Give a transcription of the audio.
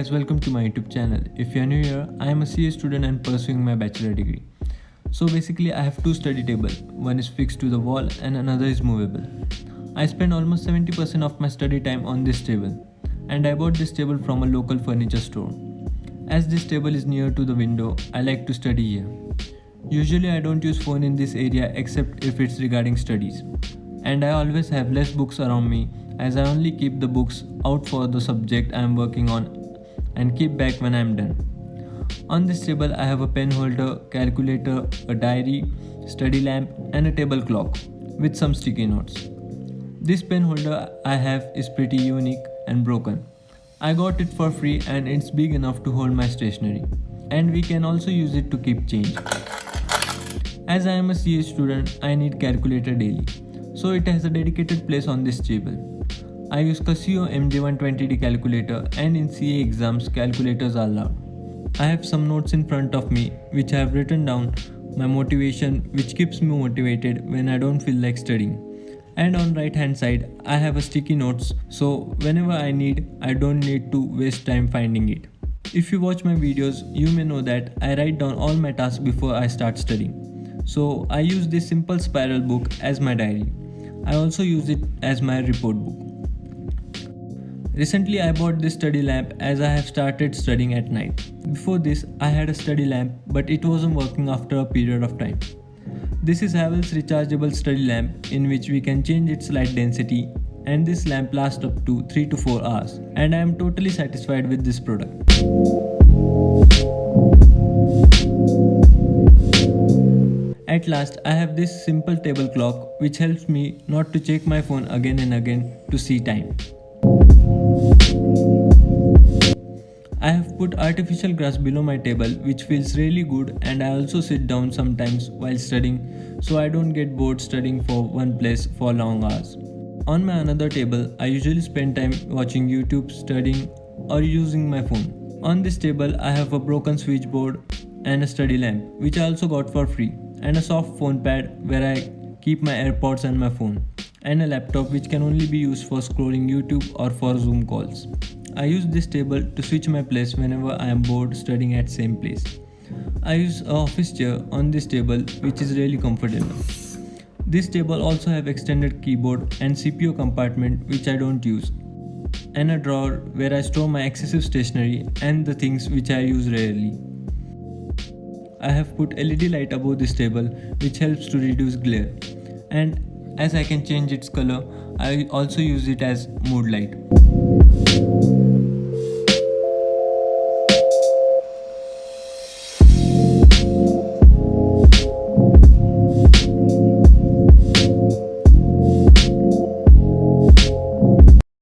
guys, welcome to my YouTube channel. If you are new here, I am a CA student and pursuing my bachelor degree. So basically I have two study tables, one is fixed to the wall and another is movable. I spend almost 70% of my study time on this table, and I bought this table from a local furniture store. As this table is near to the window, I like to study here. Usually I don't use phone in this area except if it's regarding studies. And I always have less books around me as I only keep the books out for the subject I am working on and keep back when I am done. On this table I have a pen holder, calculator, a diary, study lamp and a table clock with some sticky notes. This pen holder I have is pretty unique and broken. I got it for free and it's big enough to hold my stationery. And we can also use it to keep change. As I am a CA student, I need calculator daily. So it has a dedicated place on this table. I use Casio MJ120D calculator, and in CA exams calculators are allowed. I have some notes in front of me which I have written down my motivation, which keeps me motivated when I don't feel like studying. And on right hand side I have a sticky notes, so whenever I don't need to waste time finding it. If you watch my videos, you may know that I write down all my tasks before I start studying. So I use this simple spiral book as my diary. I also use it as my report book. Recently I bought this study lamp as I have started studying at night. Before this I had a study lamp, but it wasn't working after a period of time. This is Havells rechargeable study lamp in which we can change its light density, and this lamp lasts up to 3 to 4 hours, and I am totally satisfied with this product. At last I have this simple table clock which helps me not to check my phone again and again to see time. I have put artificial grass below my table which feels really good, and I also sit down sometimes while studying so I don't get bored studying for one place for long hours. On my another table, I usually spend time watching YouTube, studying or using my phone. On this table I have a broken switchboard and a study lamp which I also got for free, and a soft phone pad where I keep my AirPods and my phone, and a laptop which can only be used for scrolling YouTube or for Zoom calls. I use this table to switch my place whenever I am bored studying at same place. I use an office chair on this table which is really comfortable. This table also have extended keyboard and CPU compartment which I don't use, and a drawer where I store my excessive stationery and the things which I use rarely. I have put LED light above this table which helps to reduce glare, and as I can change its color, I also use it as mood light.